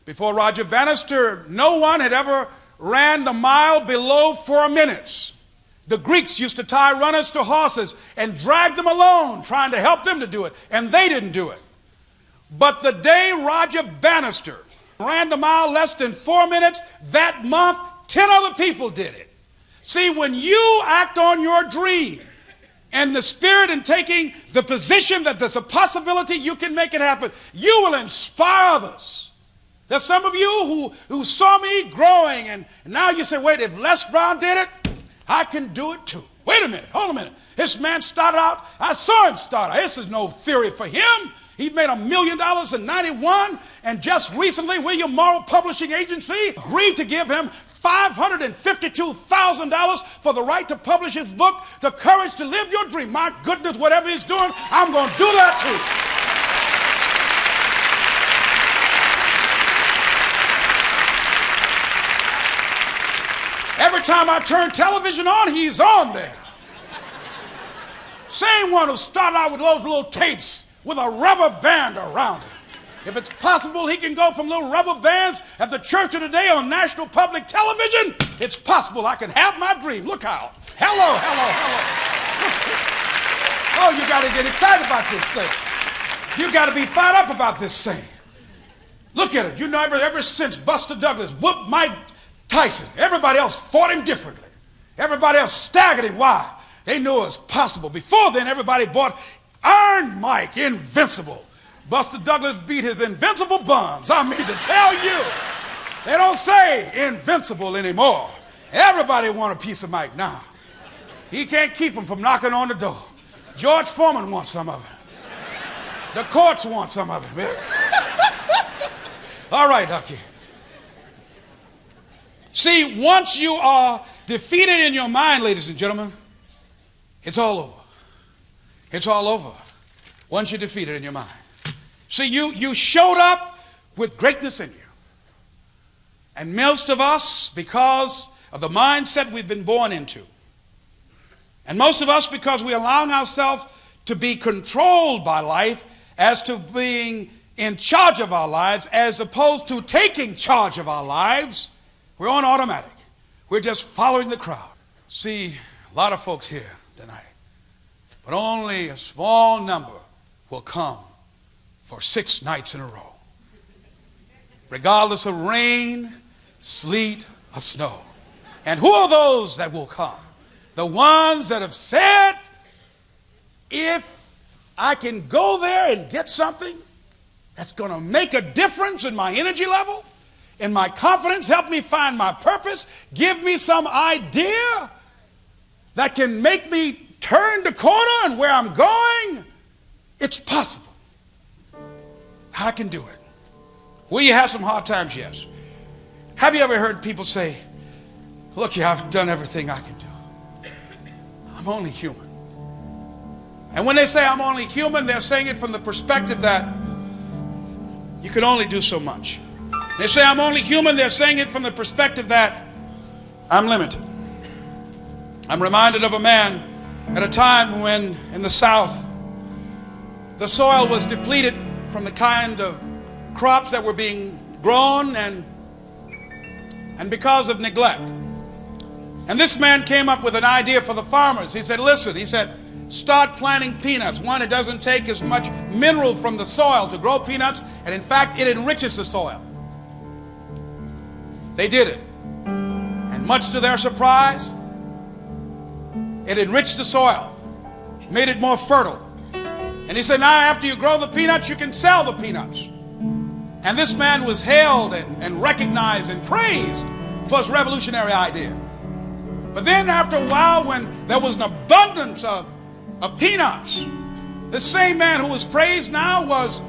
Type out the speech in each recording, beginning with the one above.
Before Roger Bannister, no one had ever ran the mile below 4 minutes. The Greeks used to tie runners to horses and drag them along, trying to help them to do it, and they didn't do it. But the day Roger Bannister ran the mile less than 4 minutes, that month, 10 other people did it. See, when you act on your dream and the spirit in taking the position that there's a possibility you can make it happen, you will inspire others. There's some of you who saw me growing, and now you say, wait, if Les Brown did it, I can do it too. Wait a minute, hold a minute. This man started out, I saw him start out. This is no theory for him. He made $1 million in 91, and just recently, William Morrow Publishing Agency agreed to give him $552,000 for the right to publish his book, The Courage to Live Your Dream. My goodness, whatever he's doing, I'm going to do that too. Every time I turn television on, he's on there. Same one who started out with those little tapes with a rubber band around it. If it's possible he can go from little rubber bands at the church of today on national public television, it's possible I can have my dream. Look out. Hello, hello, hello. Oh, you got to get excited about this thing. You got to be fired up about this thing. Look at it. You know, ever since Buster Douglas whooped Mike Tyson, everybody else fought him differently. Everybody else staggered him. Why? They knew it was possible. Before then, everybody bought Iron Mike, invincible. Buster Douglas beat his invincible bums. I mean to tell you, they don't say invincible anymore. Everybody want a piece of Mike now. He can't keep him from knocking on the door. George Foreman wants some of it. The courts want some of it. All right, Ducky. See, once you are defeated in your mind, ladies and gentlemen, it's all over. It's all over once you're defeated in your mind. See, you showed up with greatness in you. And most of us, because of the mindset we've been born into, and most of us because we're allowing ourselves to be controlled by life as to being in charge of our lives as opposed to taking charge of our lives, we're on automatic. We're just following the crowd. See, a lot of folks here tonight, but only a small number will come for 6 nights in a row, regardless of rain, sleet, or snow. And who are those that will come? The ones that have said, if I can go there and get something that's going to make a difference in my energy level, in my confidence, help me find my purpose, give me some idea that can make me turn the corner and where I'm going, it's possible. I can do it. Will you have some hard times? Yes. Have you ever heard people say, look here, I've done everything I can do. I'm only human. And when they say I'm only human, they're saying it from the perspective that you can only do so much. They say I'm only human, they're saying it from the perspective that I'm limited. I'm reminded of a man at a time when in the South the soil was depleted from the kind of crops that were being grown and because of neglect. And this man came up with an idea for the farmers. He said, listen, he said, start planting peanuts. One, it doesn't take as much mineral from the soil to grow peanuts, and in fact, it enriches the soil. They did it. And much to their surprise, it enriched the soil, made it more fertile. And he said, now after you grow the peanuts, you can sell the peanuts. And this man was hailed and recognized and praised for his revolutionary idea. But then after a while, when there was an abundance of peanuts, the same man who was praised now was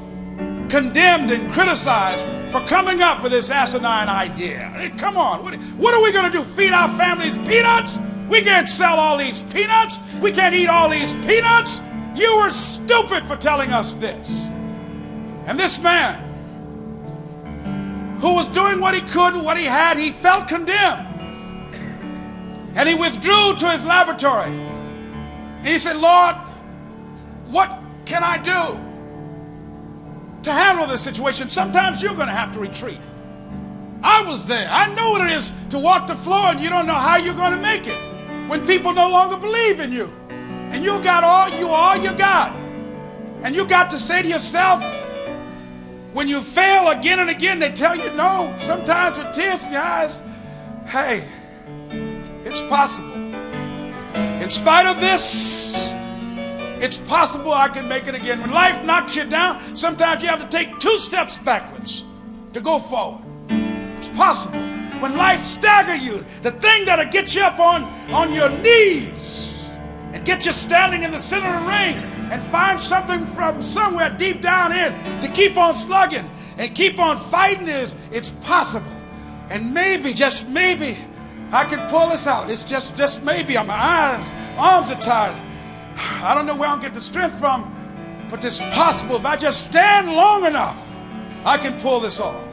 condemned and criticized for coming up with this asinine idea. Hey, come on, what are we going to do? Feed our families peanuts? We can't sell all these peanuts. We can't eat all these peanuts. You were stupid for telling us this. And this man, who was doing what he could, what he had, he felt condemned. And he withdrew to his laboratory. And he said, Lord, what can I do to handle this situation? Sometimes you're going to have to retreat. I was there. I know what it is to walk the floor and you don't know how you're going to make it when people no longer believe in you. And you got all you got. And you got to say to yourself, when you fail again and again, they tell you no, sometimes with tears in your eyes, hey, it's possible. In spite of this, it's possible I can make it again. When life knocks you down, sometimes you have to take 2 steps backwards to go forward. It's possible. When life staggers you, the thing that'll get you up on your knees and get you standing in the center of the ring and find something from somewhere deep down in to keep on slugging and keep on fighting it's possible. And maybe, just maybe, I can pull this out. It's just maybe. My arms are tired. I don't know where I'll get the strength from, but it's possible. If I just stand long enough, I can pull this off.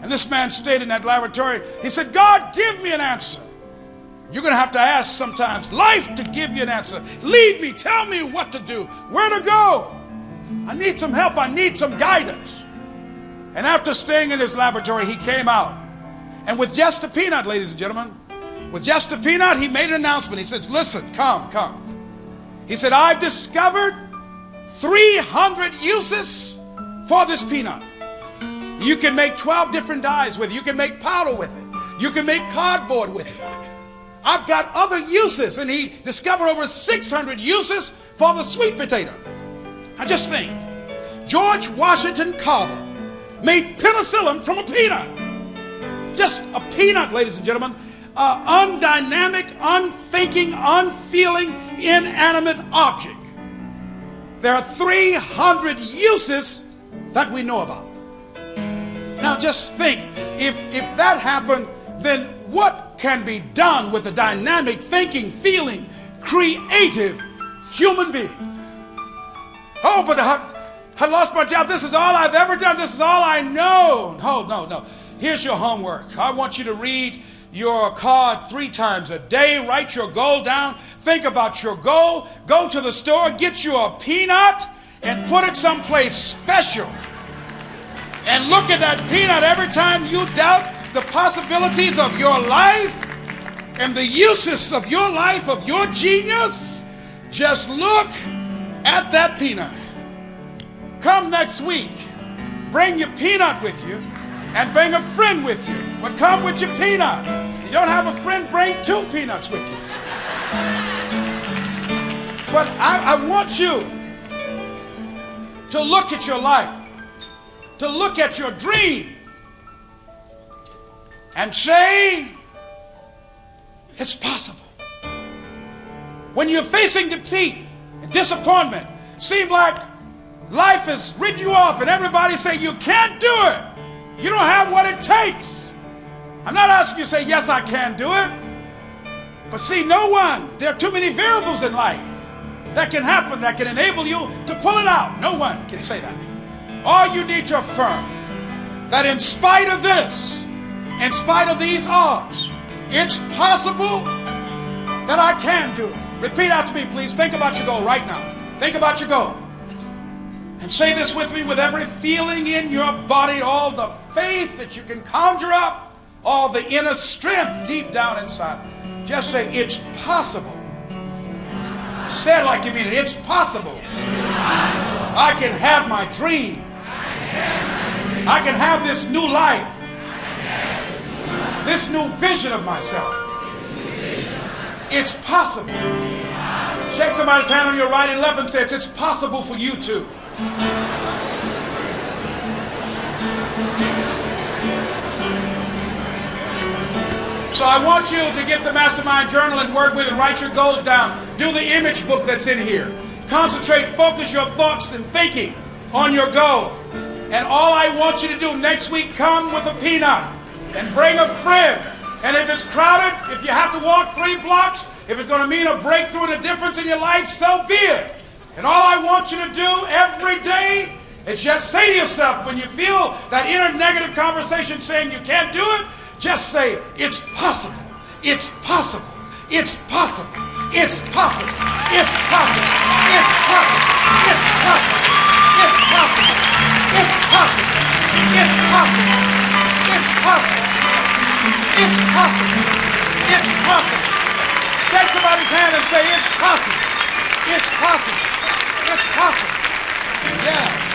And this man stayed in that laboratory. He said, God, give me an answer. You're going to have to ask sometimes life to give you an answer. Lead me. Tell me what to do, where to go. I need some help. I need some guidance. And after staying in his laboratory, he came out. And with just a peanut, ladies and gentlemen, with just a peanut, he made an announcement. He says, listen, come. He said, I've discovered 300 uses for this peanut. You can make 12 different dyes with it. You can make powder with it. You can make cardboard with it. I've got other uses. And he discovered over 600 uses for the sweet potato. Now just think, George Washington Carver made penicillin from a peanut. Just a peanut, ladies and gentlemen. Undynamic, unthinking, unfeeling, inanimate object. There are 300 uses that we know about. Now just think, if that happened, then what can be done with a dynamic, thinking, feeling, creative human being? Oh, but I lost my job. This is all I've ever done. This is all I know. No. Here's your homework. I want you to read your card 3 times a day. Write your goal down. Think about your goal. Go to the store, get you a peanut, and put it someplace special. And look at that peanut every time you doubt the possibilities of your life and the uses of your life, of your genius. Just look at that peanut. Come next week. Bring your peanut with you and bring a friend with you. But come with your peanut. You don't have a friend, bring 2 peanuts with you. But I want you to look at your life, to look at your dream and say, it's possible. When you're facing defeat and disappointment, seem like life has written you off and everybody say you can't do it. You don't have what it takes. I'm not asking you to say, yes, I can do it. But see, there are too many variables in life that can happen, that can enable you to pull it out. No one can say that. All you need to affirm that in spite of this, in spite of these odds, it's possible that I can do it. Repeat after me, please. Think about your goal right now. Think about your goal. And say this with me with every feeling in your body, all the faith that you can conjure up, all the inner strength deep down inside. Just say, it's possible. Say it like you mean it. It's possible. I can have my dream. I can have this new life. This new vision of myself. It's possible. Shake somebody's hand on your right and left and say, it's possible for you too. So I want you to get the Mastermind Journal and work with it. Write your goals down. Do the image book that's in here. Concentrate, focus your thoughts and thinking on your goal. And all I want you to do next week, come with a peanut and bring a friend. And if it's crowded, if you have to walk 3 blocks, if it's going to mean a breakthrough and a difference in your life, so be it. And all I want you to do every day is just say to yourself, when you feel that inner negative conversation saying you can't do it, just say, it's possible. It's possible. It's possible. It's possible. It's possible. It's possible. It's possible. It's possible. It's possible. It's possible. It's possible. possible. It's possible. It's possible. Shake somebody's hand and say, it's possible. It's possible. It's possible. Yes.